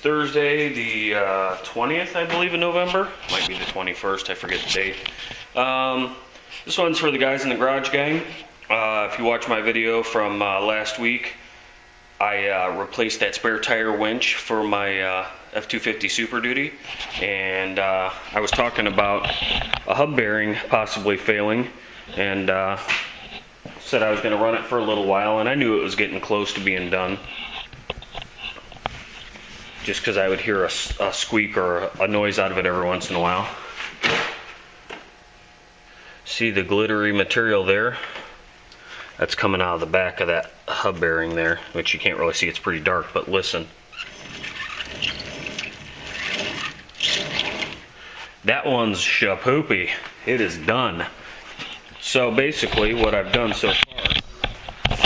Thursday, the 20th, I believe, in November. Might be the 21st, I forget the date. This one's for the guys in the garage gang. If you watch my video from last week, I replaced that spare tire winch for my F250 Super Duty, and I was talking about a hub bearing possibly failing, and said I was going to run it for a little while, and I knew it was getting close to being done, just because I would hear a squeak or a noise out of it every once in a while. See the glittery material there? That's coming out of the back of that hub bearing there, which you can't really see, it's pretty dark, but listen. That one's shapoopy. It is done. So basically what I've done so far,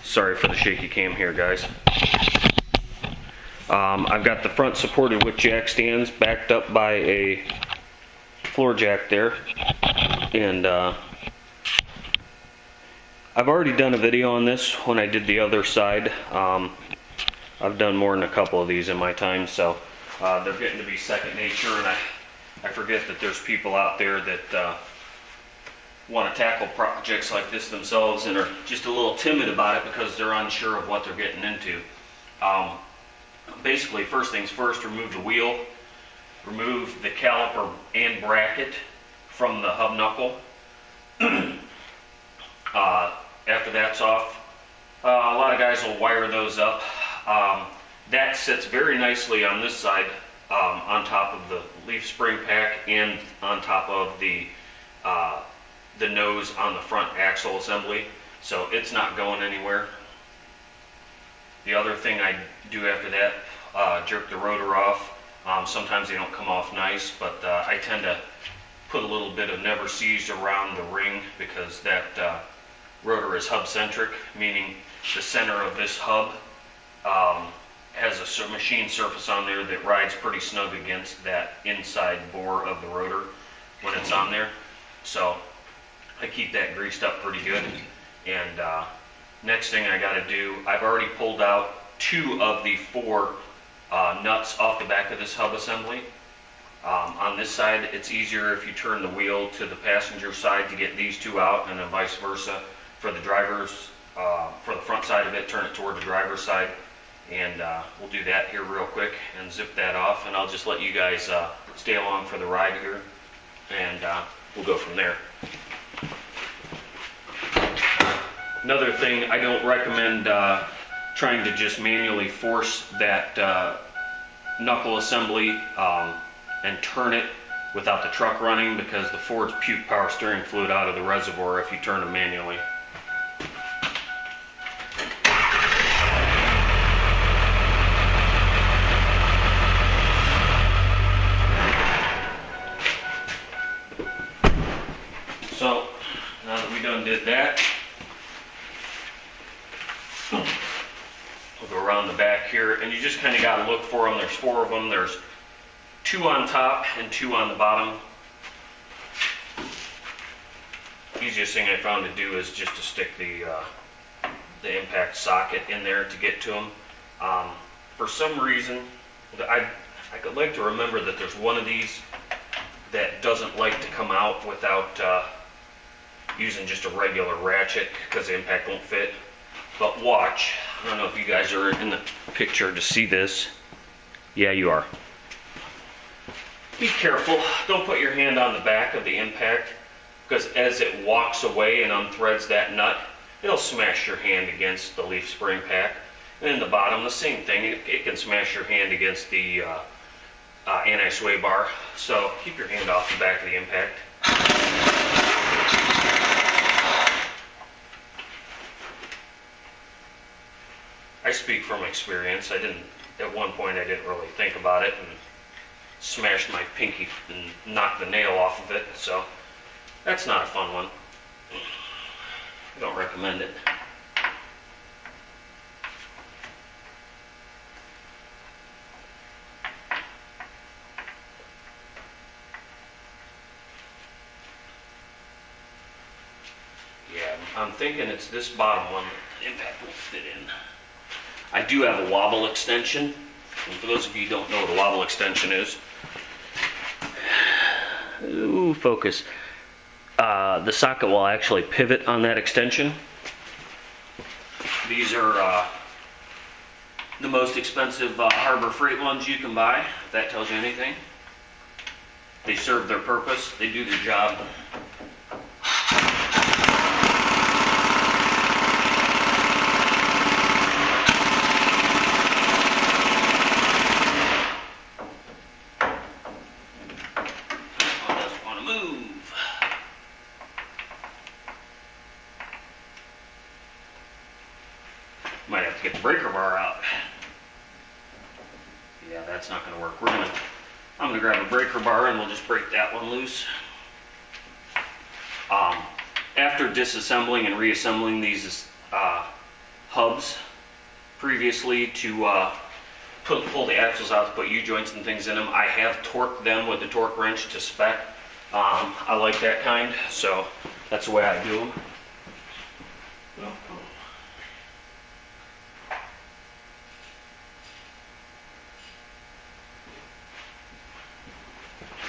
sorry for the shaky cam here, guys. I've got the front supported with jack stands backed up by a floor jack there, and I've already done a video on this when I did the other side. I've done more than a couple of these in my time, so they're getting to be second nature, and I forget that there's people out there that want to tackle projects like this themselves and are just a little timid about it because they're unsure of what they're getting into. Basically, first things first, remove the wheel, remove the caliper and bracket from the hub knuckle. After that's off, a lot of guys will wire those up. That sits very nicely on this side, on top of the leaf spring pack and on top of the nose on the front axle assembly, so it's not going anywhere. The other thing I do after that, jerk the rotor off. Sometimes they don't come off nice, but I tend to put a little bit of never seized around the ring, because that rotor is hub centric, meaning the center of this hub has a machine surface on there that rides pretty snug against that inside bore of the rotor when it's on there. So I keep that greased up pretty good. And next thing I got to do, I've already pulled out 2 of the 4 nuts off the back of this hub assembly. On this side, it's easier if you turn the wheel to the passenger side to get these 2 out, and then vice versa for the driver's, for the front side of it, turn it toward the driver's side. And we'll do that here real quick and zip that off, and I'll just let you guys stay along for the ride here, and we'll go from there. Another thing, I don't recommend trying to just manually force that knuckle assembly and turn it without the truck running, because the Fords puke power steering fluid out of the reservoir if you turn them manually. So, now that we done did that, we'll go around the back here, and you just kind of got to look for them. There's 4 of them. There's 2 on top and 2 on the bottom. Easiest thing I found to do is just to stick the impact socket in there to get to them. For some reason, I could like to remember that there's one of these that doesn't like to come out without using just a regular ratchet, because the impact won't fit. But watch, I don't know if you guys are in the picture to see this. Yeah, you are. Be careful, don't put your hand on the back of the impact, because as it walks away and unthreads that nut, it'll smash your hand against the leaf spring pack. And in the bottom, the same thing, it can smash your hand against the anti-sway bar. So keep your hand off the back of the impact. I speak from experience. At one point I didn't really think about it and smashed my pinky and knocked the nail off of it, so that's not a fun one. I don't recommend it. Yeah, I'm thinking it's this bottom one that the impact will fit in. I do have a wobble extension, And for those of you who don't know what a wobble extension is, ooh, focus. The socket will actually pivot on that extension. These are the most expensive Harbor Freight ones you can buy, if that tells you anything. They serve their purpose, they do their job. Doesn't want to move. Might have to get the breaker bar out. Yeah, that's not going to work. I'm going to grab a breaker bar and we'll just break that one loose. After disassembling and reassembling these hubs previously to pull the axles out to put U-joints and things in them, I have torqued them with the torque wrench to spec. I like that kind, so that's the way I do them.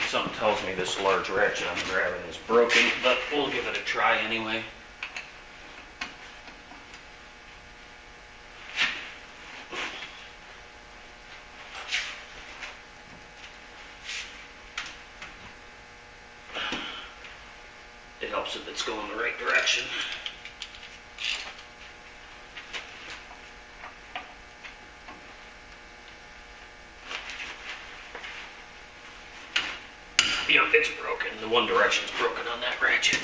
Something tells me this large ratchet I'm grabbing is broken, but we'll give it a try anyway. It helps if it's going the right direction. Yep, it's broken. The one direction's broken on that ratchet.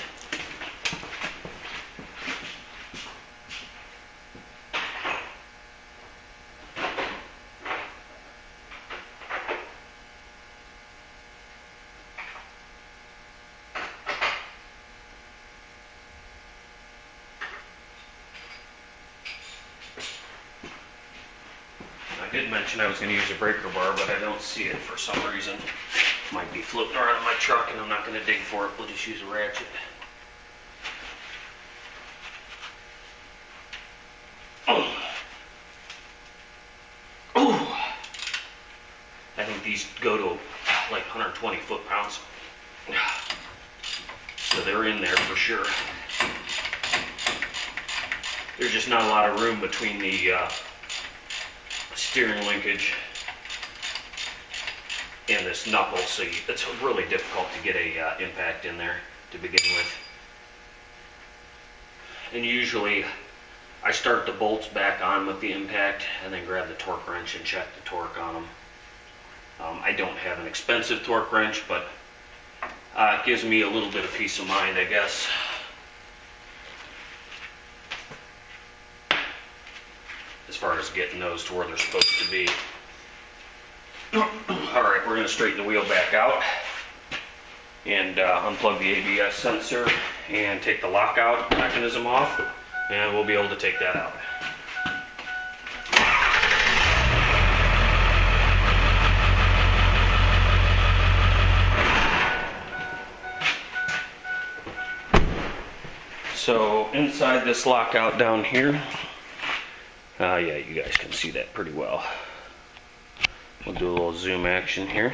I did mention I was going to use a breaker bar, but I don't see it for some reason. Might be floating around in my truck and I'm not going to dig for it. We'll just use a ratchet. Oh. Oh. I think these go to like 120 foot-pounds. So they're in there for sure. There's just not a lot of room between the steering linkage and this knuckle, so it's really difficult to get a impact in there to begin with. And usually I start the bolts back on with the impact and then grab the torque wrench and check the torque on them. I don't have an expensive torque wrench, but it gives me a little bit of peace of mind, I guess. As far as getting those to where they're supposed to be. Alright, we're going to straighten the wheel back out and unplug the ABS sensor and take the lockout mechanism off, and we'll be able to take that out. So inside this lockout down here, yeah, you guys can see that pretty well. We'll do a little zoom action here.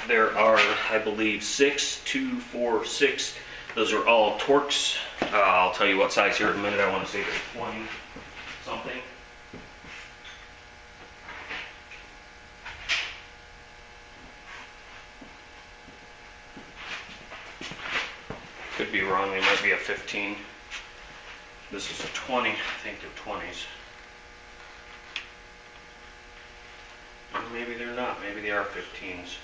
There are, I believe, 6, 2, 4, 6. Those are all Torx. I'll tell you what size here in a minute. I want to say they're 20 something. Could be wrong. They might be a 15. This is a 20. I think they're 20s. Or maybe they're not. Maybe they are 15s.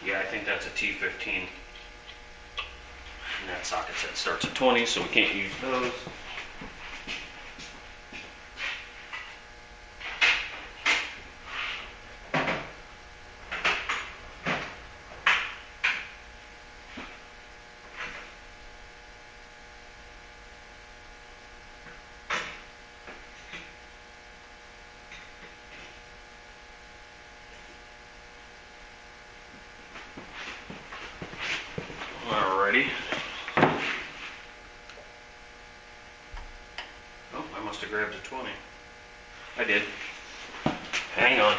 Yeah, I think that's a T15. And that socket set starts at 20, so we can't use those. Alrighty, I did. Hang on.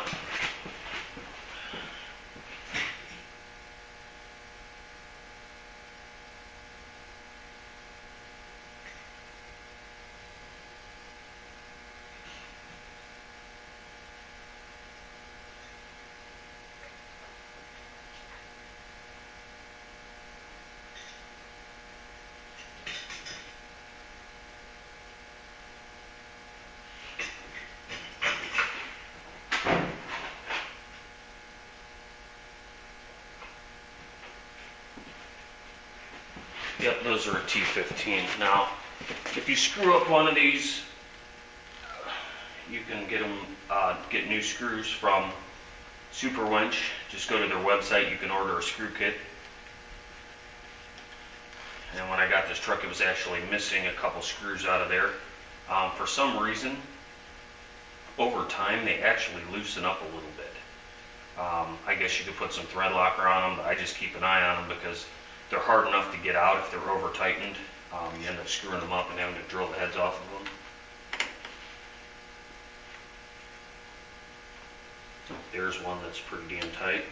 Yep, those are a T15. Now, if you screw up one of these, you can get new screws from Super Winch. Just go to their website. You can order a screw kit. And when I got this truck, it was actually missing a couple screws out of there. For some reason, over time, they actually loosen up a little bit. I guess you could put some thread locker on them, but I just keep an eye on them because they're hard enough to get out if they're over tightened. You end up screwing them up and having to drill the heads off of them. There's one that's pretty damn tight.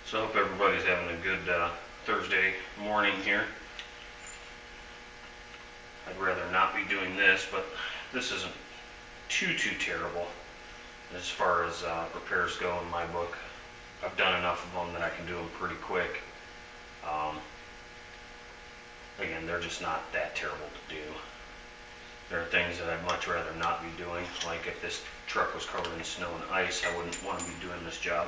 So I hope everybody's having a good Thursday morning here. I'd rather not be doing this, but this isn't too terrible as far as repairs go in my book. I've done enough of them that I can do them pretty quick. Again, they're just not that terrible to do. There are things that I'd much rather not be doing, like if this truck was covered in snow and ice, I wouldn't want to be doing this job.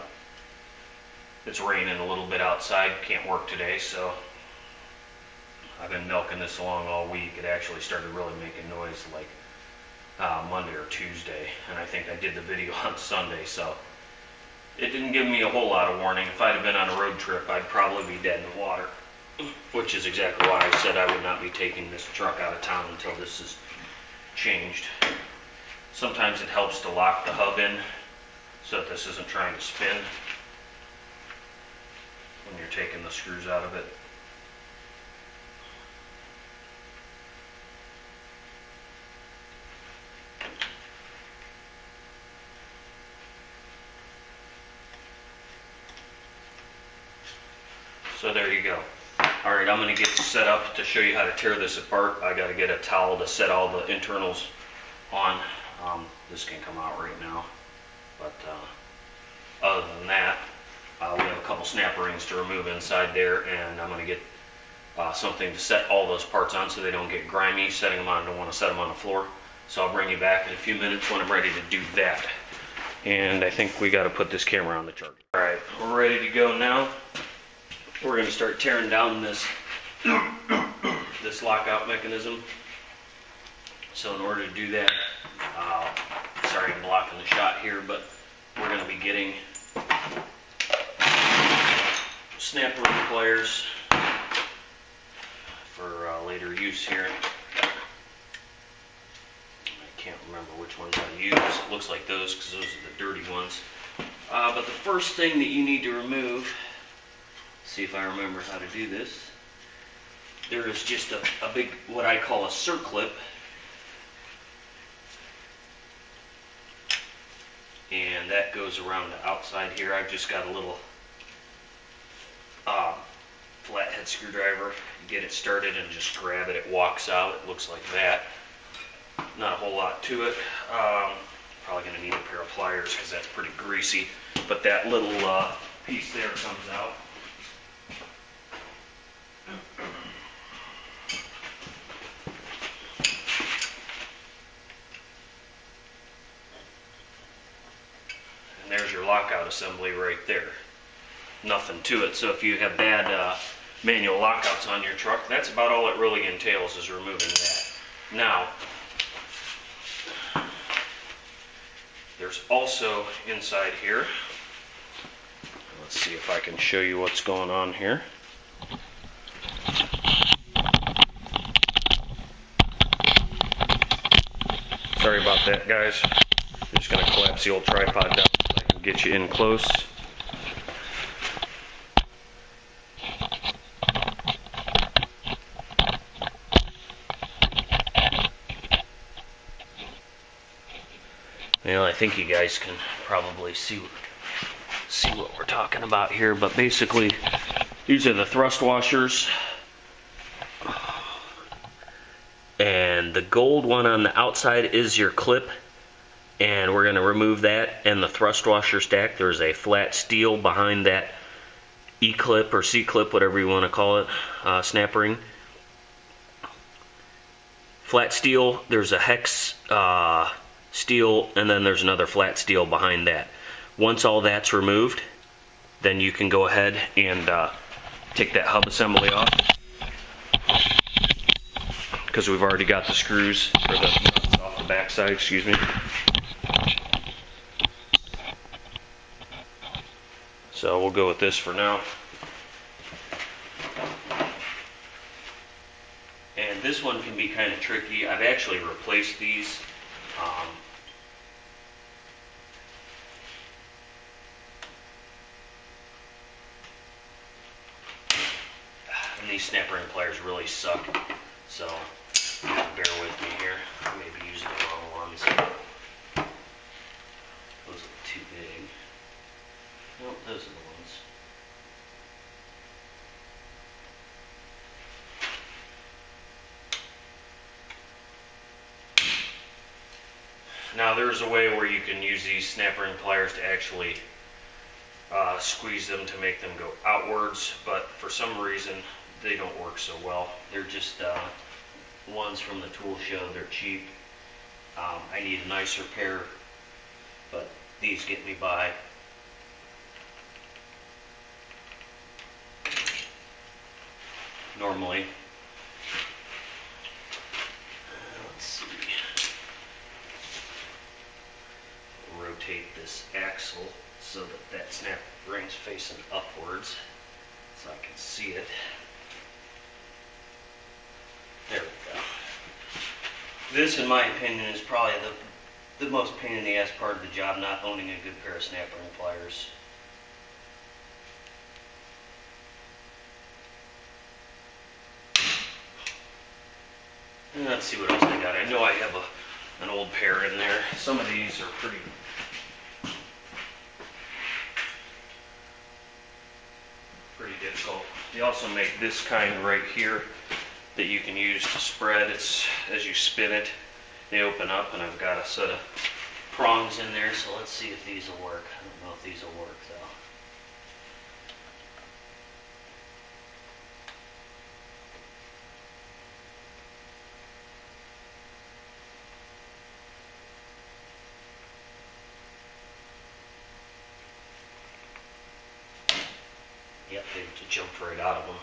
It's raining a little bit outside, can't work today, so I've been milking this along all week. It actually started really making noise like Monday or Tuesday, and I think I did the video on Sunday, so it didn't give me a whole lot of warning. If I'd have been on a road trip, I'd probably be dead in the water, which is exactly why I said I would not be taking this truck out of town until this is changed. Sometimes it helps to lock the hub in so that this isn't trying to spin when you're taking the screws out of it. So there you go. All right, I'm going to get set up to show you how to tear this apart. I got to get a towel to set all the internals on. This can come out right now, but other than that, we have a couple snap rings to remove inside there, and I'm going to get something to set all those parts on so they don't get grimy. Setting them on, I don't want to set them on the floor. So I'll bring you back in a few minutes when I'm ready to do that. And I think we got to put this camera on the charger. All right, we're ready to go now. We're going to start tearing down this lockout mechanism. So in order to do that, sorry I'm blocking the shot here, but we're going to be getting snap ring pliers for later use here. I can't remember which ones I use. It looks like those because those are the dirty ones. But the first thing that you need to remove, see if I remember how to do this, there is just a big, what I call a circlip. And that goes around the outside here. I've just got a little flathead screwdriver. You get it started and just grab it. It walks out. It looks like that. Not a whole lot to it. Probably going to need a pair of pliers because that's pretty greasy. But that little piece there comes out. And there's your lockout assembly right there. Nothing to it. So if you have bad manual lockouts on your truck, that's about all it really entails, is removing that. Now, there's also inside here, let's see if I can show you what's going on here. Sorry about that, guys. I'm just going to collapse the old tripod down so I can get you in close. Well, I think you guys can probably see what we're talking about here, but basically these are the thrust washers, and the gold one on the outside is your clip, and we're going to remove that. And the thrust washer stack, there's a flat steel behind that E-clip or C-clip, whatever you want to call it, snap ring. Flat steel, there's a hex steel, and then there's another flat steel behind that. Once all that's removed, then you can go ahead and take that hub assembly off, because we've already got the screws or the nuts off the back side, excuse me. So we'll go with this for now. And this one can be kind of tricky. I've actually replaced these. And these snap ring pliers really suck, so bear with me here. I may be using the wrong ones. Those are too big. Nope, those are the ones. Now there's a way where you can use these snap ring pliers to actually squeeze them to make them go outwards, but for some reason they don't work so well. They're just ones from the tool show. They're cheap. I need a nicer pair, but these get me by. Normally. Let's see. Rotate this axle so that snap ring's facing upwards so I can see it. There we go. This, in my opinion, is probably the most pain in the ass part of the job, not owning a good pair of snap ring pliers. And let's see what else I got. I know I have an old pair in there. Some of these are pretty difficult. They also make this kind right here that you can use to spread. It's as you spin it, they open up, and I've got a set of prongs in there, so let's see if these will work. I don't know if these will work though. Yep, they jumped right out of them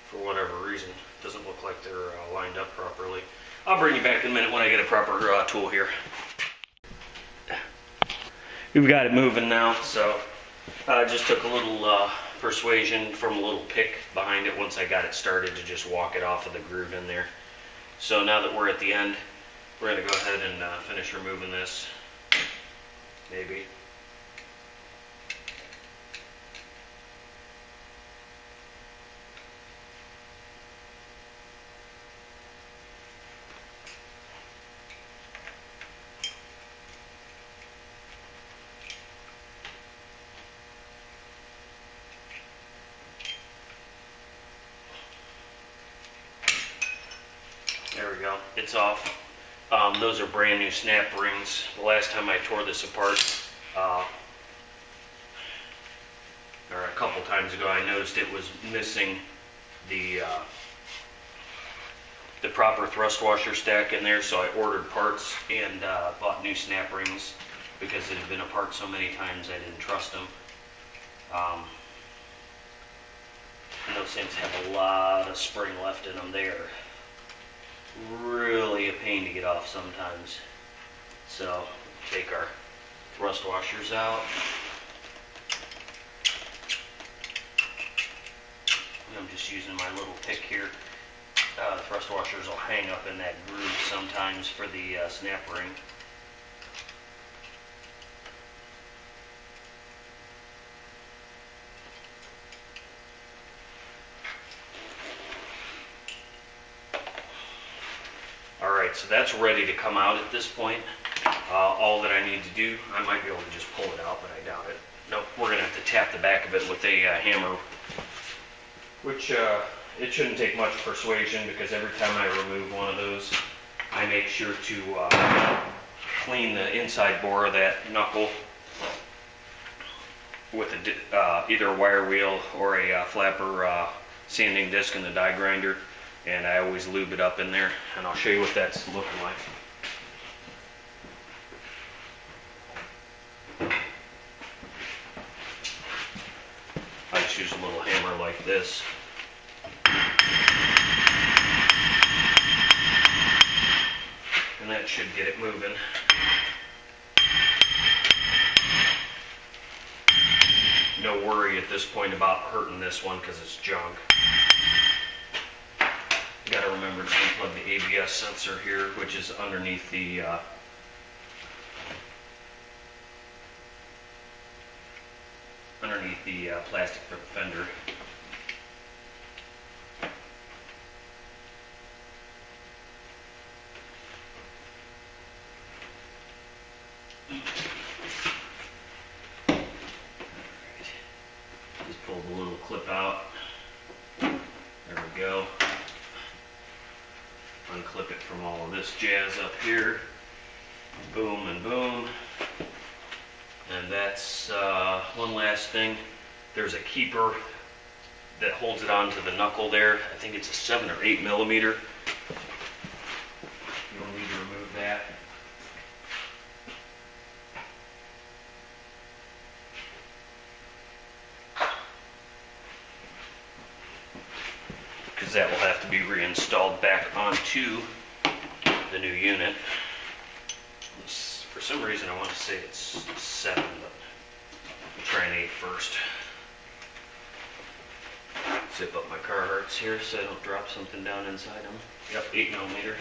for whatever reason. Doesn't look like they're lined up properly. I'll bring you back in a minute when I get a proper tool here. We've got it moving now, so I just took a little persuasion from a little pick behind it once I got it started to just walk it off of the groove in there. So now that we're at the end, we're going to go ahead and finish removing this. Maybe. There we go, it's off. Those are brand new snap rings. The last time I tore this apart, or a couple times ago, I noticed it was missing the proper thrust washer stack in there, so I ordered parts and bought new snap rings because it had been apart so many times I didn't trust them. And those things have a lot of spring left in them. They're really a pain to get off sometimes. So take our thrust washers out. I'm just using my little pick here The thrust washers will hang up in that groove sometimes for the snap ring. Alright, so that's ready to come out at this point. All that I need to do, I might be able to just pull it out, but I doubt it. Nope, we're going to have to tap the back of it with a hammer, which it shouldn't take much persuasion, because every time I remove one of those, I make sure to clean the inside bore of that knuckle with either a wire wheel or a flapper sanding disc in the die grinder, and I always lube it up in there, and I'll show you what that's looking like. I just use a little hammer like this. And that should get it moving. No worry at this point about hurting this one because it's junk. You got to remember to unplug the ABS sensor here, which is underneath the plastic fender. Just pull the little clip out. There we go. Unclip it from all of this jazz up here. Boom and boom. And that's one last thing. There's a keeper that holds it onto the knuckle there. I think it's a 7 or 8 millimeter. You'll need to remove that. Because that will have to be reinstalled back onto the new unit. For some reason I want to say it's 7, but I'll try an 8 first. Zip up my Carhartts here so I don't drop something down inside them. Yep, 8 millimeter.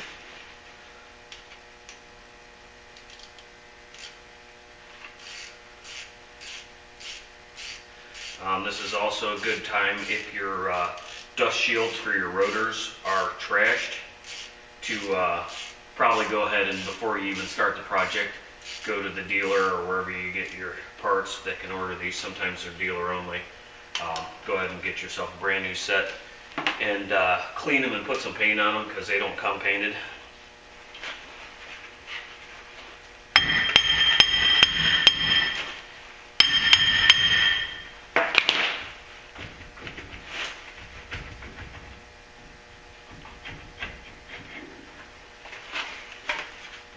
This is also a good time if your dust shields for your rotors are trashed to probably go ahead and, before you even start the project, go to the dealer or wherever you get your parts that can order these. Sometimes they're dealer only. Go ahead and get yourself a brand new set and clean them and put some paint on them because they don't come painted.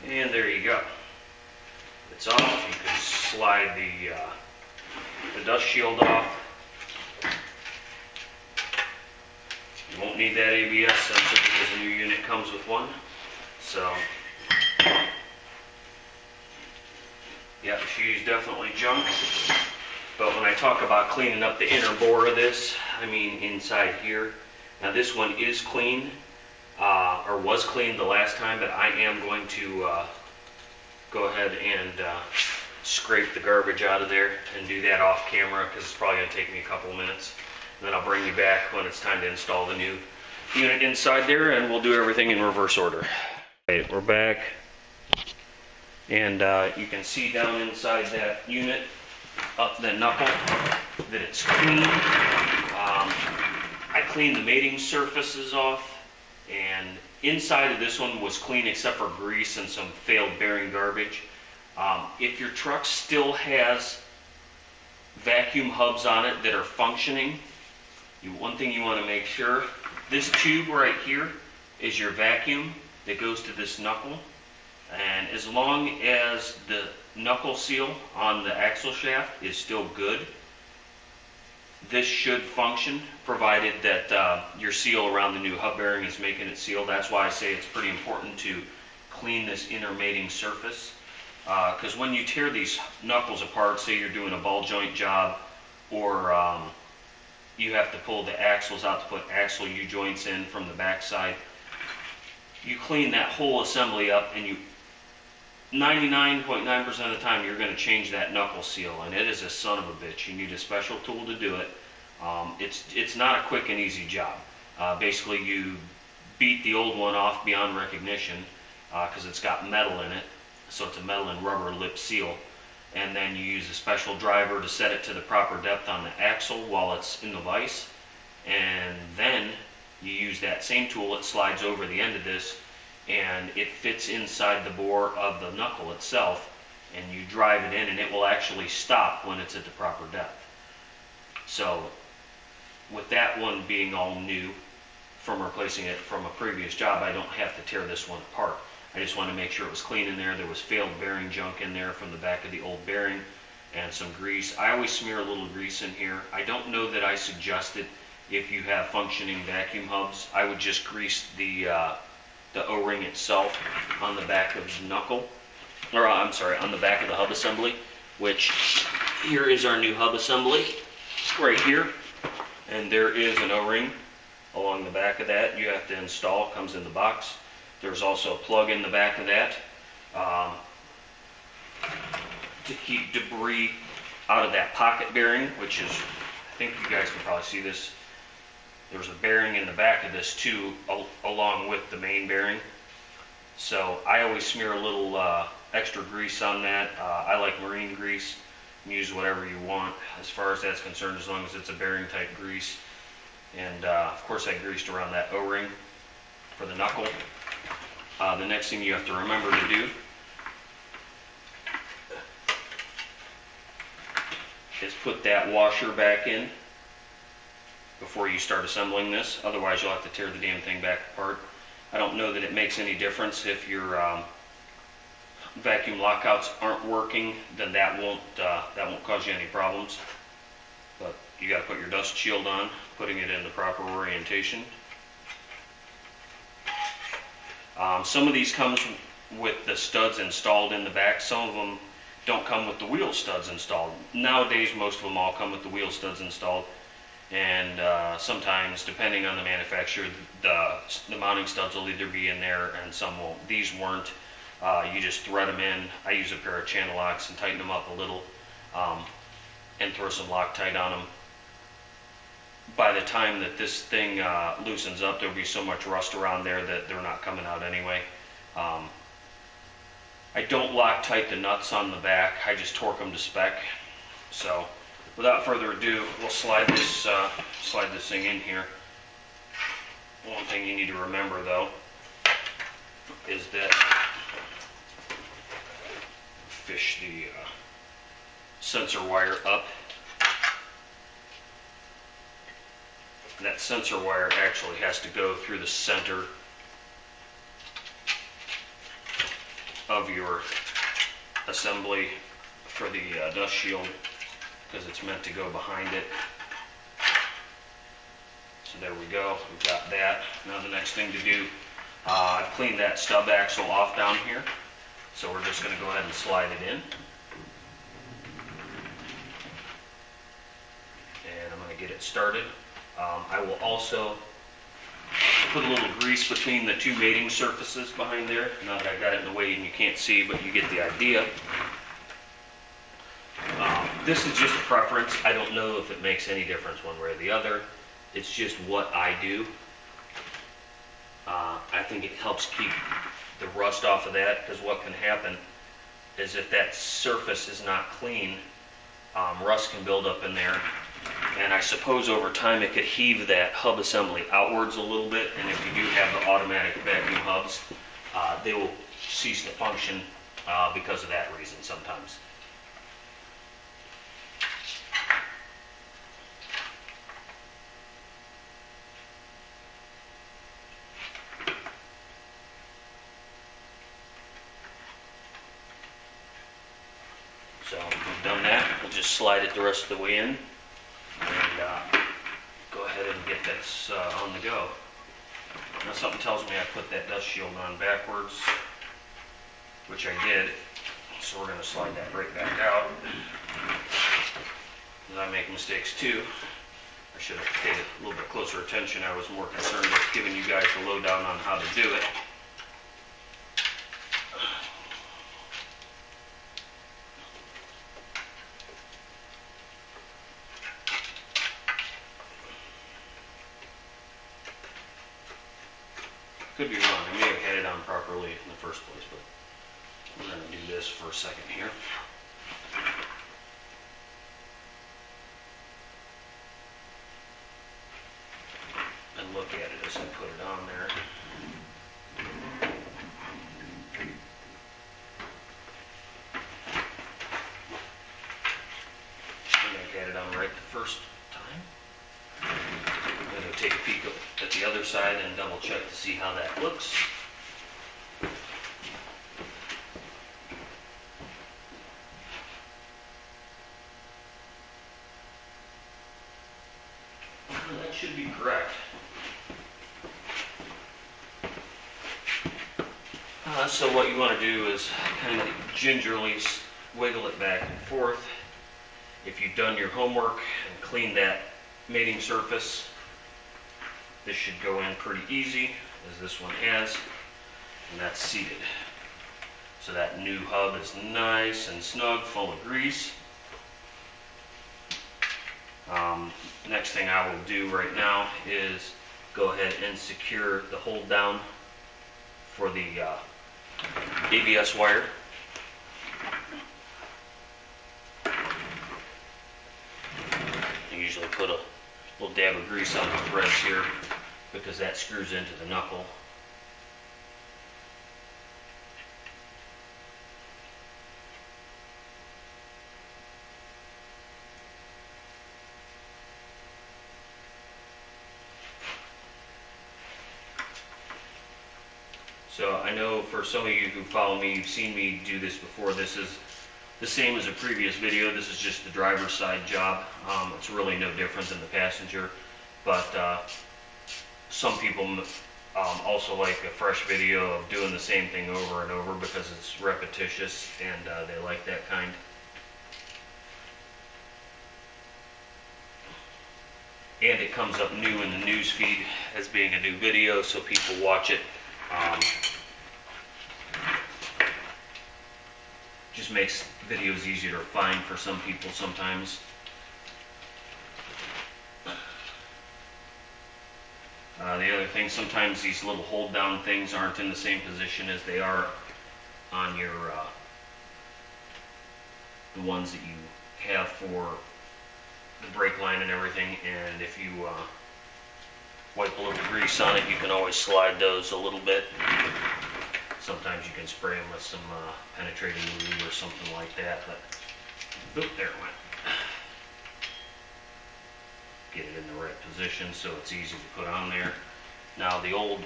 And there you go. It's off. You can slide the dust shield off. You won't need that ABS sensor because the new unit comes with one. So, yeah, the shoe's definitely junk. But when I talk about cleaning up the inner bore of this, I mean inside here. Now this one is clean. Or was cleaned the last time, but I am going to go ahead and scrape the garbage out of there and do that off camera because it's probably going to take me a couple of minutes. And then I'll bring you back when it's time to install the new unit inside there, and we'll do everything in reverse order. Okay, we're back, and you can see down inside that unit, up the knuckle, that it's clean. I cleaned the mating surfaces off. And inside of this one was clean except for grease and some failed bearing garbage. If your truck still has vacuum hubs on it that are functioning, one thing you want to make sure, this tube right here is your vacuum that goes to this knuckle. And as long as the knuckle seal on the axle shaft is still good, this should function, provided that your seal around the new hub bearing is making it seal. That's why I say it's pretty important to clean this inner mating surface. Because when you tear these knuckles apart, say you're doing a ball joint job or you have to pull the axles out to put axle U-joints in from the backside. You clean that whole assembly up, and you 99.9% of the time you're going to change that knuckle seal, and it is a son of a bitch. You need a special tool to do it. It's not a quick and easy job. Basically, you beat the old one off beyond recognition because it's got metal in it, so it's a metal and rubber lip seal. And then you use a special driver to set it to the proper depth on the axle while it's in the vise. And then you use that same tool, it slides over the end of this, and it fits inside the bore of the knuckle itself, and you drive it in, and it will actually stop when it's at the proper depth. So with that one being all new from replacing it from a previous job, I don't have to tear this one apart. I just wanted to make sure it was clean in there. There was failed bearing junk in there from the back of the old bearing and some grease. I always smear a little grease in here. I don't know that I suggest it if you have functioning vacuum hubs. I would just grease the O-ring itself on the back of the knuckle, or I'm sorry, on the back of the hub assembly, which here is our new hub assembly right here. And there is an O-ring along the back of that you have to install. It comes in the box. There's also a plug in the back of that to keep debris out of that pocket bearing, which is, I think you guys can probably see this. There's a bearing in the back of this too, along with the main bearing. So I always smear a little extra grease on that. I like marine grease. You can use whatever you want as far as that's concerned, as long as it's a bearing type grease. And of course I greased around that O-ring for the knuckle. The next thing you have to remember to do is put that washer back in before you start assembling this. Otherwise you'll have to tear the damn thing back apart. I don't know that it makes any difference if your vacuum lockouts aren't working, then that won't cause you any problems. But you got to put your dust shield on, putting it in the proper orientation. Some of these comes with the studs installed in the back. Some of them don't come with the wheel studs installed. Nowadays, most of them all come with the wheel studs installed. And sometimes, depending on the manufacturer, the mounting studs will either be in there and some won't. These weren't. You just thread them in. I use a pair of channel locks and tighten them up a little and throw some Loctite on them. By the time that this thing loosens up, there'll be so much rust around there that they're not coming out anyway. I don't Loctite the nuts on the back. I just torque them to spec. So without further ado, we'll slide this thing in here. One thing you need to remember though is that fish the sensor wire up. That sensor wire actually has to go through the center of your assembly for the dust shield, because it's meant to go behind it. So there we go, we've got that. Now the next thing to do, I've cleaned that stub axle off down here, so we're just going to go ahead and slide it in. And I'm going to get it started. I will also put a little grease between the two mating surfaces behind there. Now that I've got it in the way and you can't see, but you get the idea. This is just a preference. I don't know if it makes any difference one way or the other. It's just what I do. I think it helps keep the rust off of that, because what can happen is if that surface is not clean, rust can build up in there. And I suppose over time it could heave that hub assembly outwards a little bit, and if you do have the automatic vacuum hubs, they will cease to function because of that reason sometimes. So we've done that. We'll just slide it the rest of the way in. And go ahead and get this on the go. Now something tells me I put that dust shield on backwards, which I did, so we're going to slide that right back out. Because I make mistakes too. I should have paid a little bit closer attention. I was more concerned with giving you guys the lowdown on how to do it. Could be wrong. I may have had it on properly in the first place, but we're going to do this for a second here. And look at it as I put it on there. And I got it on right the first time. I'm going to take a peek at the other side and double check to see how that looks. That should be correct. So what you want to do is kind of gingerly wiggle it back and forth. If you've done your homework and cleaned that mating surface, this should go in pretty easy, as this one has, and that's seated. So that new hub is nice and snug, full of grease. Next thing I will do right now is go ahead and secure the hold down for the ABS wire. I usually put a little dab of grease on the threads here because that screws into the knuckle. So I know for some of you who follow me, you've seen me do this before. This is the same as a previous video. This is just the driver's side job. It's really no different than the passenger, but some people also like a fresh video of doing the same thing over and over because it's repetitious, and they like that kind. And it comes up new in the news feed as being a new video, so people watch it. Just makes videos easier to find for some people sometimes. The other thing, sometimes these little hold down things aren't in the same position as they are on your the ones that you have for the brake line and everything, and if you wipe a little grease on it, you can always slide those a little bit. Sometimes you can spray them with some penetrating lube or something like that, but oop, there it went. Get it in the right position so it's easy to put on there. Now the old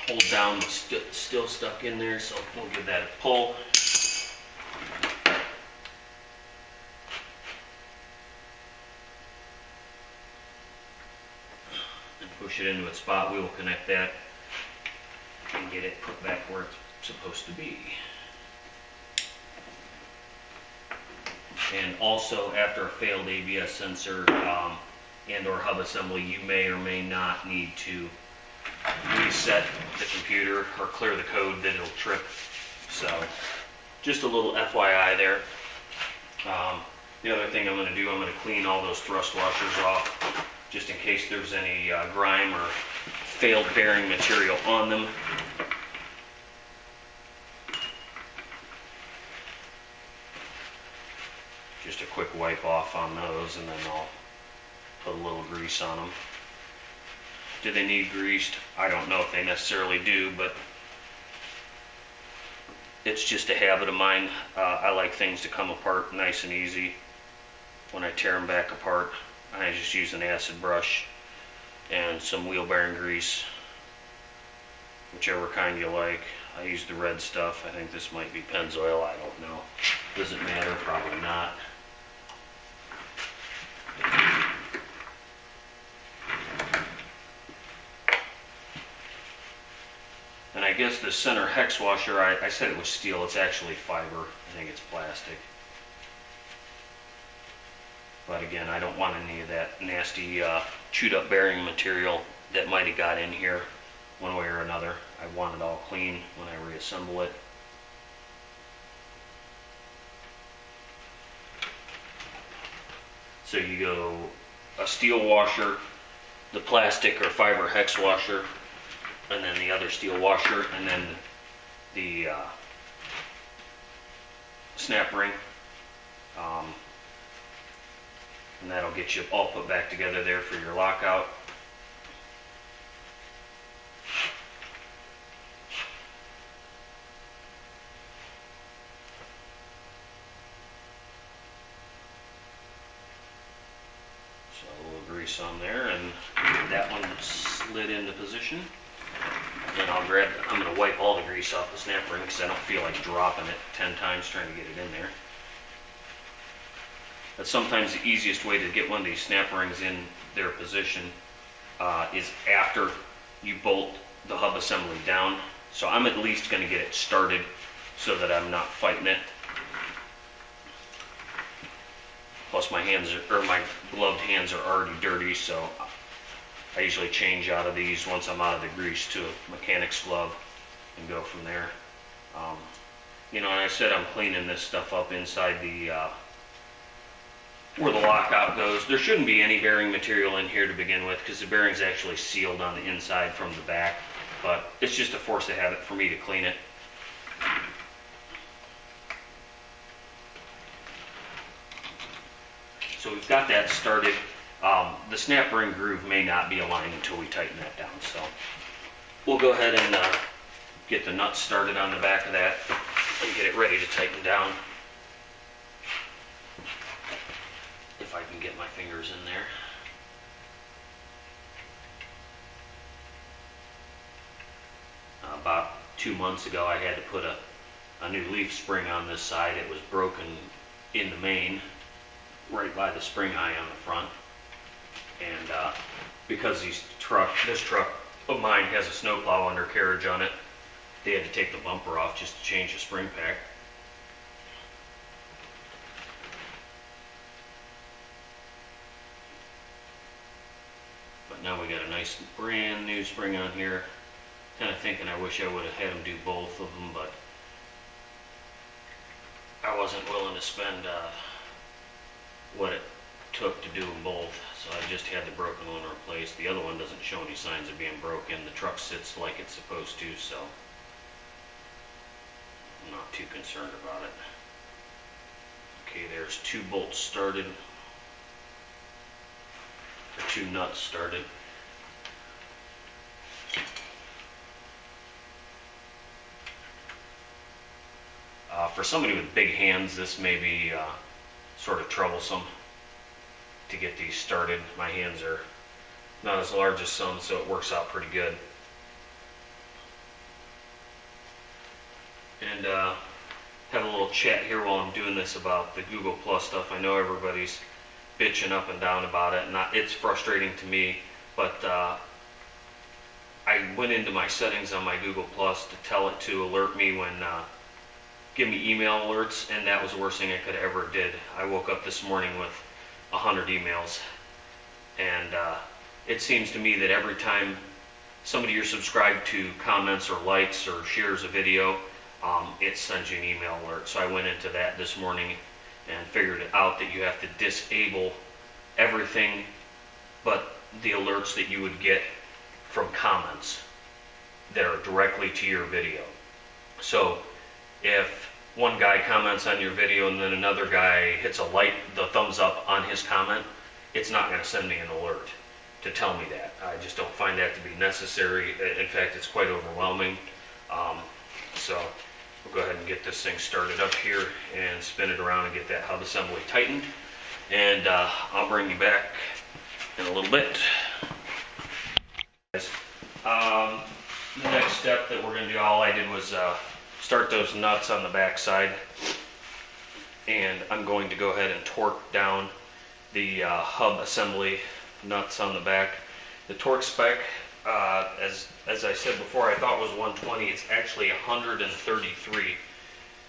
hold down was still stuck in there, so we'll give that a pull. And push it into its spot. We will connect that and get it put back where it's supposed to be. And also, after a failed ABS sensor and or hub assembly, you may or may not need to reset the computer or clear the code that it'll trip. So just a little FYI there. The other thing I'm going to do, I'm going to clean all those thrust washers off just in case there's any grime or failed bearing material on them. Just a quick wipe off on those, and then I'll put a little grease on them. Do they need greased? I don't know if they necessarily do, but it's just a habit of mine. I like things to come apart nice and easy. When I tear them back apart, I just use an acid brush and some wheel bearing grease, whichever kind you like. I use the red stuff. I think this might be Pennzoil. I don't know. Does it matter? Probably not. And I guess the center hex washer, I said it was steel. It's actually fiber. I think it's plastic. But again, I don't want any of that nasty chewed up bearing material that might have got in here one way or another. I want it all clean when I reassemble it. So you go a steel washer, the plastic or fiber hex washer, and then the other steel washer, and then the snap ring. And that'll get you all put back together there for your lockout. So a little grease on there, and get that one slid into position. Then I'm going to wipe all the grease off the snap ring because I don't feel like dropping it 10 times trying to get it in there. But sometimes the easiest way to get one of these snap rings in their position is after you bolt the hub assembly down. So I'm at least going to get it started so that I'm not fighting it. Plus my gloved hands are already dirty, so I usually change out of these once I'm out of the grease to a mechanic's glove and go from there. You know, and I said I'm cleaning this stuff up inside the where the lockout goes. There shouldn't be any bearing material in here to begin with because the bearing's actually sealed on the inside from the back, but it's just a force of habit for me to clean it. So we've got that started. The snap ring groove may not be aligned until we tighten that down, so we'll go ahead and get the nuts started on the back of that and get it ready to tighten down. If I can get my fingers in there. About 2 months ago I had to put a new leaf spring on this side. It was broken in the main, right by the spring eye on the front. And because this truck of mine has a snowplow undercarriage on it, they had to take the bumper off just to change the spring pack. But now we got a nice brand new spring on here. Kind of thinking I wish I would have had them do both of them, but I wasn't willing to spend what it took to do them both, so I just had the broken one replaced. The other one doesn't show any signs of being broken. The truck sits like it's supposed to, so I'm not too concerned about it. Okay, there's 2 bolts started, or 2 nuts started. For somebody with big hands, this may be sort of troublesome to get these started. My hands are not as large as some, so it works out pretty good. And have a little chat here while I'm doing this about the Google Plus stuff. I know everybody's bitching up and down about it, and it's frustrating to me, but I went into my settings on my Google Plus to tell it to alert me when give me email alerts, and that was the worst thing I could have ever did. I woke up this morning with 100 emails, and it seems to me that every time somebody you're subscribed to comments or likes or shares a video, it sends you an email alert. So I went into that this morning and figured out that you have to disable everything but the alerts that you would get from comments that are directly to your video. So if one guy comments on your video and then another guy hits the thumbs up on his comment, it's not going to send me an alert to tell me that. I just don't find that to be necessary. In fact, it's quite overwhelming. So we'll go ahead and get this thing started up here and spin it around and get that hub assembly tightened. And I'll bring you back in a little bit. The next step that we're going to do, all I did was start those nuts on the back side, and I'm going to go ahead and torque down the hub assembly nuts on the back. The torque spec, as I said before, I thought was 120. It's actually 133.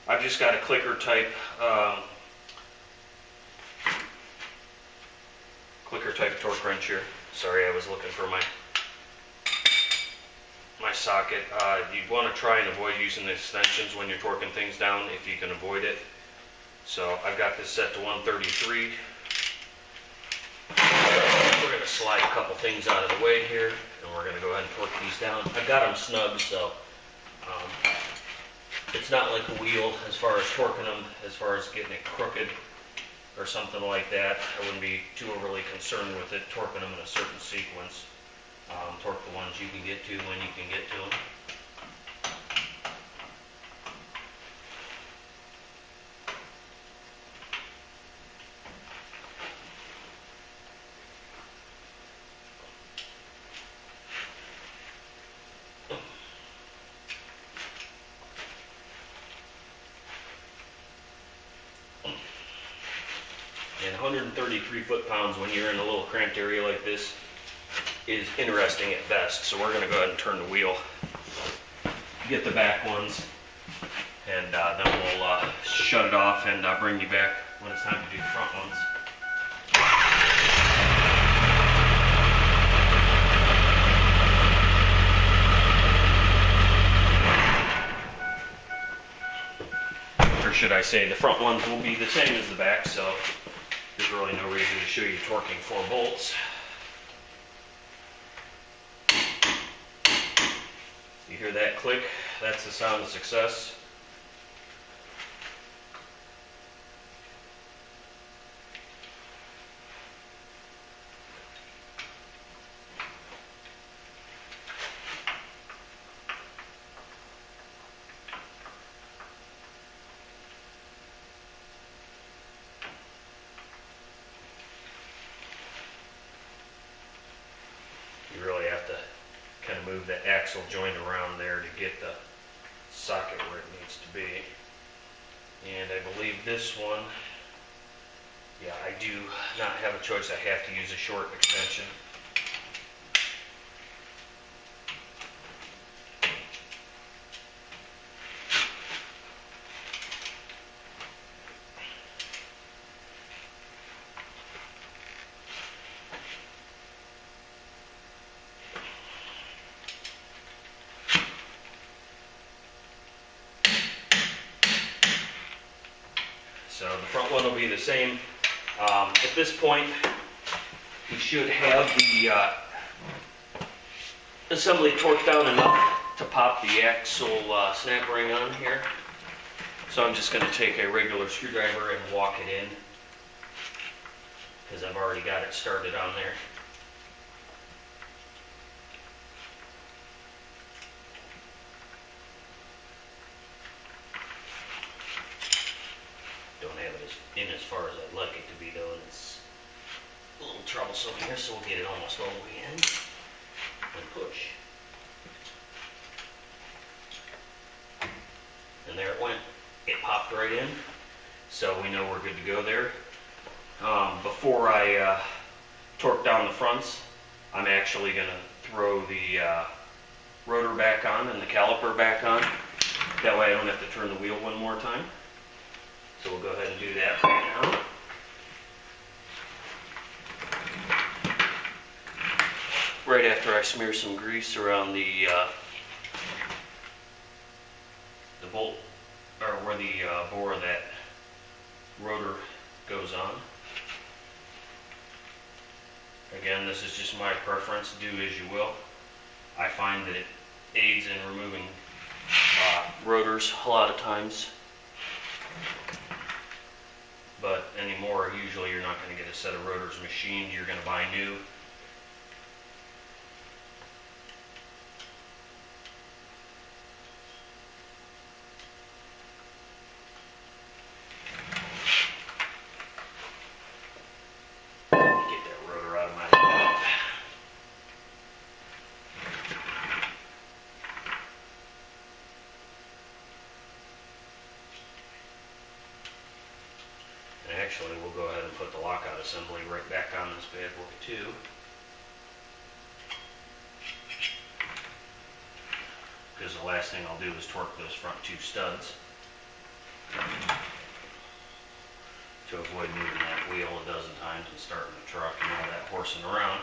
I've just got a clicker type clicker type torque wrench here. Sorry, I was looking for my socket. You'd want to try and avoid using the extensions when you're torquing things down if you can avoid it. So I've got this set to 133. We're going to slide a couple things out of the way here, and we're going to go ahead and torque these down. I've got them snug, so it's not like a wheel as far as torquing them, as far as getting it crooked or something like that. I wouldn't be too overly concerned with it, torquing them in a certain sequence. Torque the ones you can get to when you can get to them. And 133 foot-pounds when you're in a little cramped area like this is interesting at best. So we're going to go ahead and turn the wheel, get the back ones, and then we'll shut it off and bring you back when it's time to do the front ones. Or should I say, the front ones will be the same as the back, so there's really no reason to show you torquing 4 bolts. You hear that click? That's the sound of success. You really have to kind of move the axle joint around there to get the socket where it needs to be. And I believe this one, yeah, I do not have a choice. I have to use a short extension. So the front one will be the same. At this point, we should have the assembly torqued down enough to pop the axle snap ring on here. So I'm just going to take a regular screwdriver and walk it in, because I've already got it started on there. Don't have it in as far as I'd like it to be though, and it's a little troublesome here, so we'll get it almost all the way in and push. And there it went. It popped right in, so we know we're good to go there. Before I torque down the fronts, I'm actually going to throw the rotor back on and the caliper back on. That way I don't have to turn the wheel one more time. So we'll go ahead and do that right now. Right after I smear some grease around the bolt, or where the bore of that rotor goes on. Again, this is just my preference, do as you will. I find that it aids in removing rotors a lot of times. But anymore, usually you're not going to get a set of rotors machined, you're going to buy new. Get that rotor out of my mouth. And actually, we'll go ahead and put the lockout assembly right back on this bad boy too. Because the last thing I'll do is torque those front 2 studs. to avoid moving that wheel a dozen times and starting the truck and all that horsing around.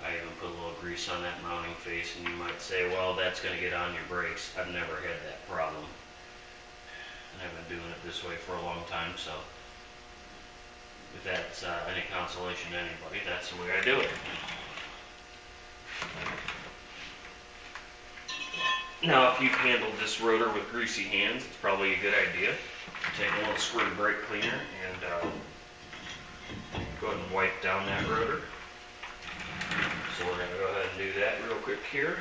I even put a little grease on that mounting face, and you might say, well, that's going to get on your brakes. I've never had that problem. And I've been doing it this way for a long time, so if that's any consolation to anybody, that's the way I do it. Now, if you've handled this rotor with greasy hands, it's probably a good idea. Take a little squirt of brake cleaner and go ahead and wipe down that rotor. So we're going to go ahead and do that real quick here.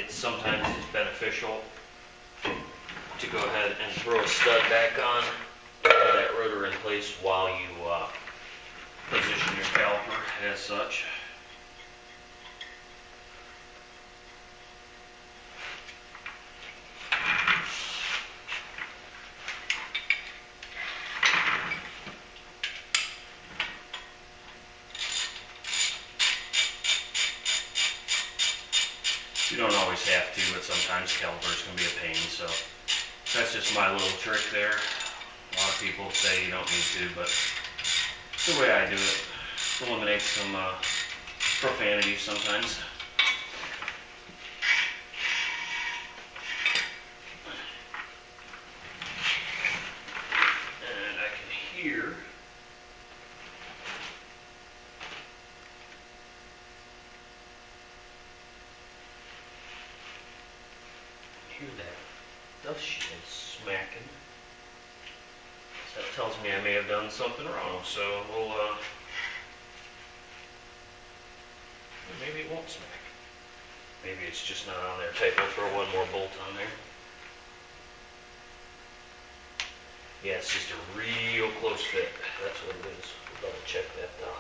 Sometimes it's beneficial to go ahead and throw a stud back on, get that rotor in place while you position your caliper as such. You don't always have to, but sometimes calipers can be a pain, so that's just my little trick there. A lot of people say you don't need to, but it's the way I do it. Eliminates some profanity sometimes. And I can hear that dust shield smacking. So that tells me I may have done something wrong, so we'll maybe it won't smack. Maybe it's just not on there tight. We'll throw one more bolt on there. Yeah, it's just a real close fit. That's what it is. We'll double check that though.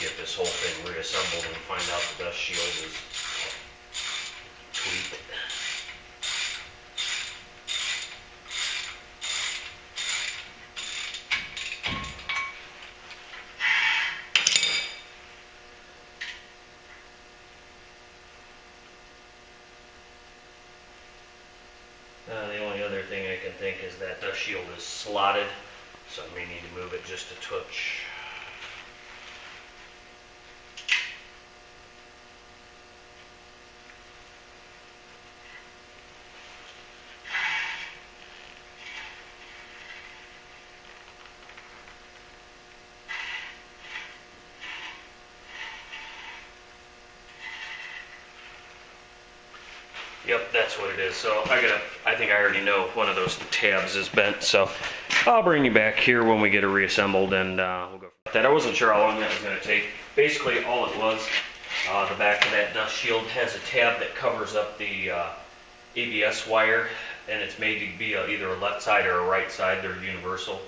Get this whole thing reassembled and find out the dust shield is tweaked. The only other thing I can think is that dust shield is slotted, so I may need to move it just a touch. Yep, that's what it is. So I think I already know one of those tabs is bent, so I'll bring you back here when we get it reassembled and we'll go for that. I wasn't sure how long that was going to take. Basically all it was, the back of that dust shield has a tab that covers up the ABS wire, and it's made to be either a left side or a right side. They're universal.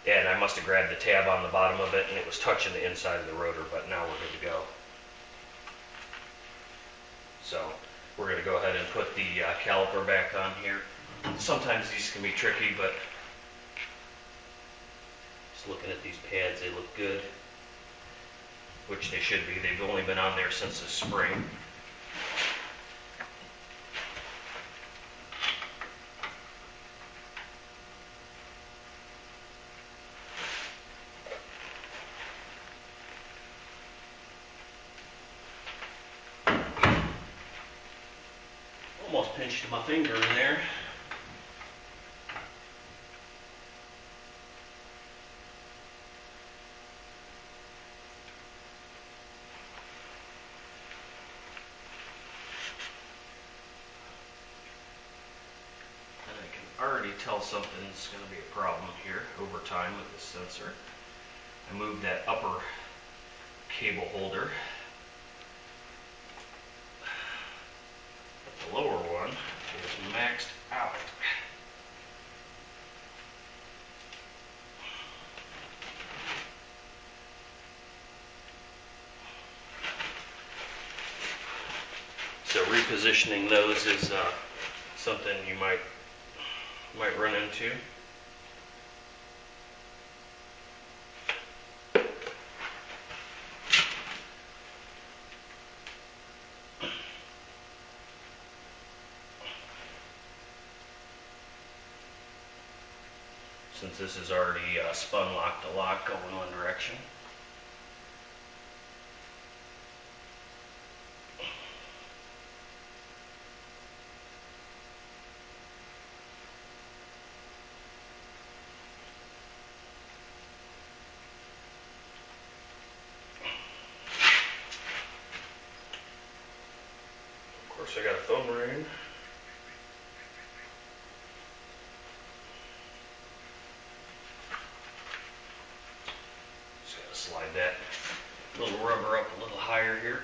And I must have grabbed the tab on the bottom of it and it was touching the inside of the rotor, but now we're good to go. So we're going to go ahead and put the caliper back on here. Sometimes these can be tricky, but just looking at these pads, they look good, which they should be. They've only been on there since the spring. Almost pinched my finger in there. And I can already tell something's going to be a problem here over time with this sensor. I moved that upper cable holder. But the lower one is maxed out. So repositioning those is something you might run into. Since this is already spun lock to lock going one direction. Of course, I got a thumb ring. Just gotta slide that little rubber up a little higher here.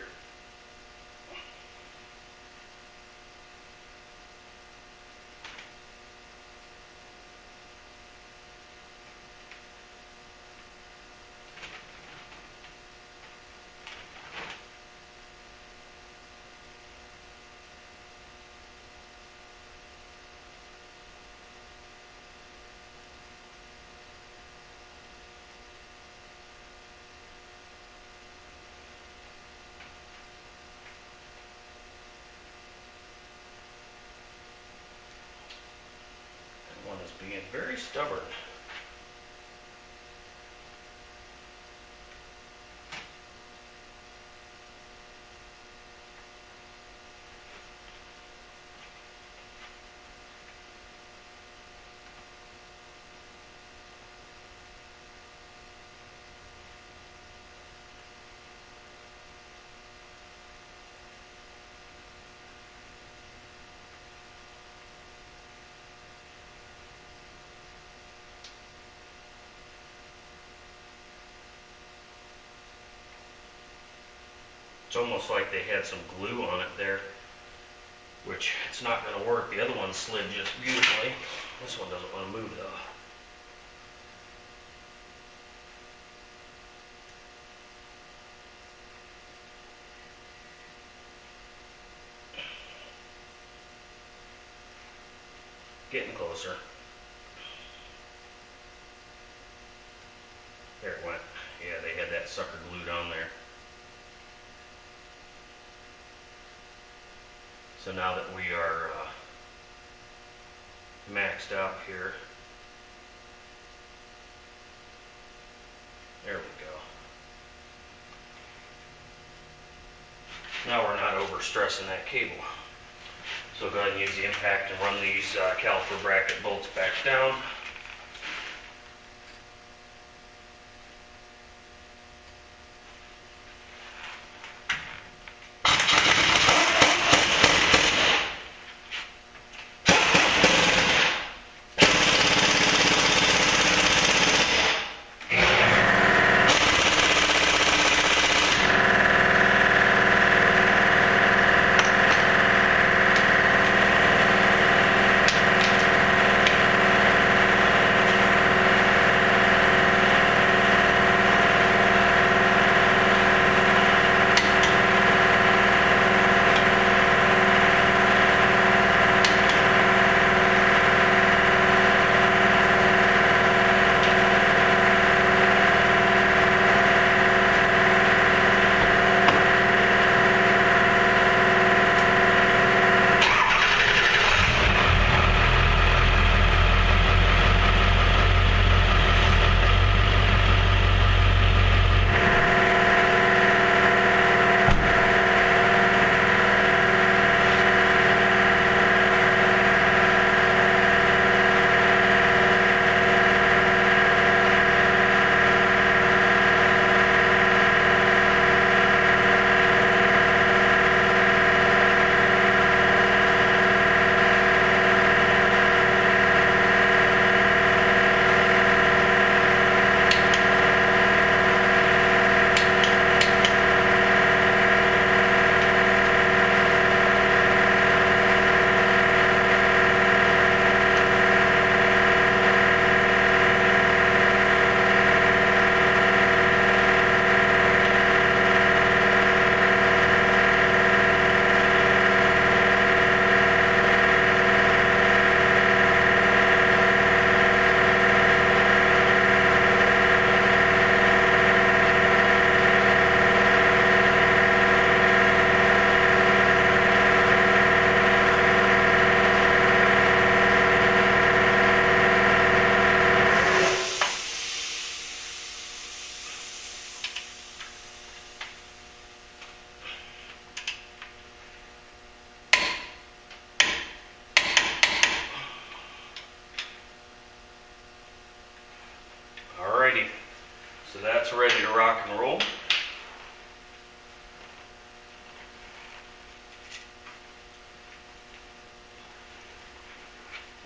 One is being very stubborn. It's almost like they had some glue on it there, which it's not going to work. The other one slid just beautifully. This one doesn't want to move though. Getting closer. There it went. Yeah, they had that sucker glued on there. So now that we are maxed out here, there we go. Now we're not overstressing that cable. So go ahead and use the impact and run these caliper bracket bolts back down.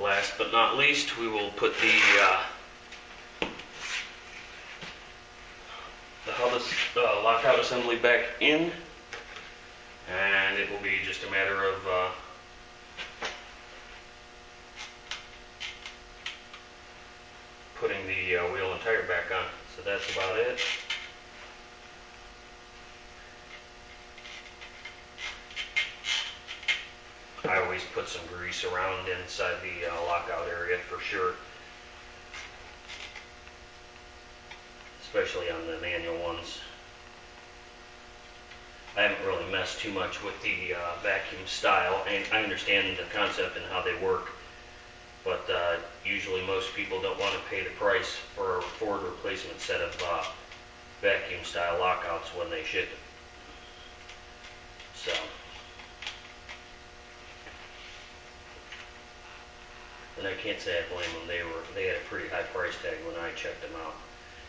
Last but not least, we will put the lockout assembly back in, and it will be just a matter of putting the wheel and tire back on. So that's about it. I always put some grease around inside the lockout area for sure, especially on the manual ones. I haven't really messed too much with the vacuum style, and I understand the concept and how they work, but usually most people don't want to pay the price for a Ford replacement set of vacuum style lockouts when they ship it. So, and I can't say I blame them. They had a pretty high price tag when I checked them out,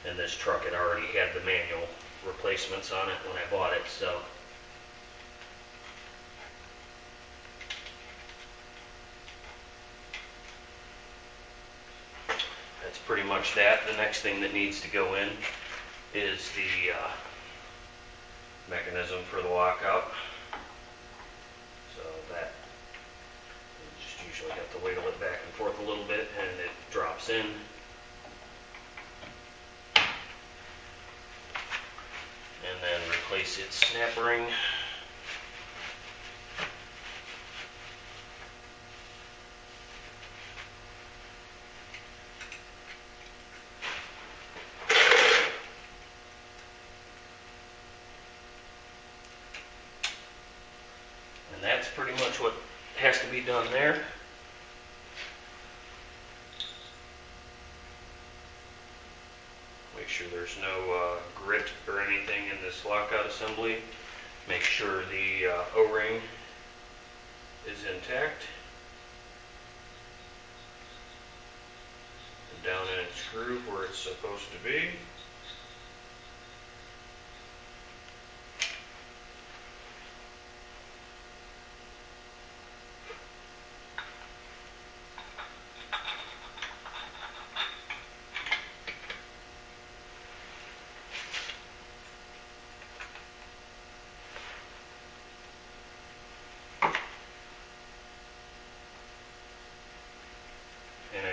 and this truck had already had the manual replacements on it when I bought it. So that's pretty much that. The next thing that needs to go in is the mechanism for the lockout. So that you just usually have to wiggle it back and forth a little bit, and it drops in. And then replace its snap ring. And that's pretty much what has to be done there. Make sure there's no grit or anything in this lockout assembly. Make sure the O-ring is intact. And down in its groove where it's supposed to be.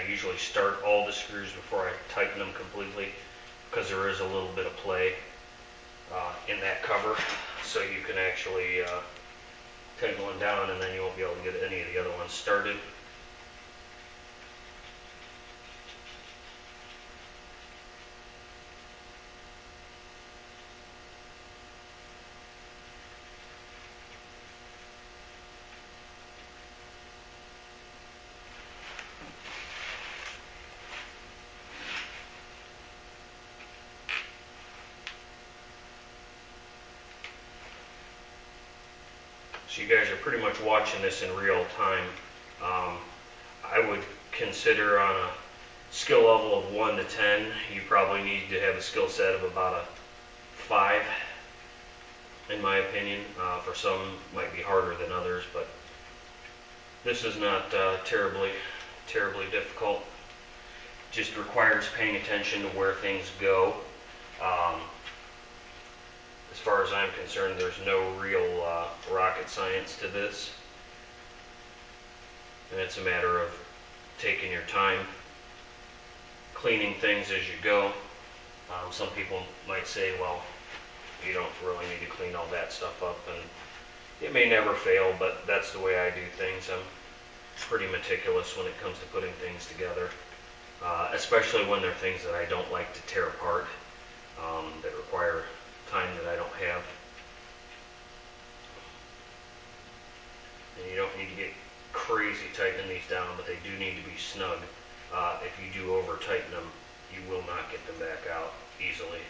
Usually start all the screws before I tighten them completely, because there is a little bit of play in that cover, so you can actually tighten one down and then you won't be able to get any of the other ones started. So you guys are pretty much watching this in real time. I would consider on a skill level of 1 to 10, you probably need to have a skill set of about a 5, in my opinion. For some, it might be harder than others, but this is not terribly difficult. Just requires paying attention to where things go. As far as I'm concerned, there's no real rocket science to this. And it's a matter of taking your time, cleaning things as you go. Some people might say, well, you don't really need to clean all that stuff up, and it may never fail, but that's the way I do things. I'm pretty meticulous when it comes to putting things together, especially when they're things that I don't like to tear apart, that require time that I don't have. And you don't need to get crazy tightening these down, but they do need to be snug. If you do over tighten them, you will not get them back out easily.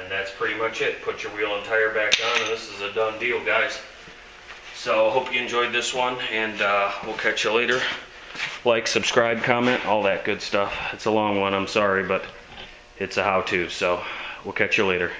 That's pretty much it. Put your wheel and tire back on, and this is a done deal, guys. So hope you enjoyed this one, and we'll catch you later. Like, subscribe, comment, all that good stuff. It's a long one, I'm sorry, but it's a how-to, so we'll catch you later.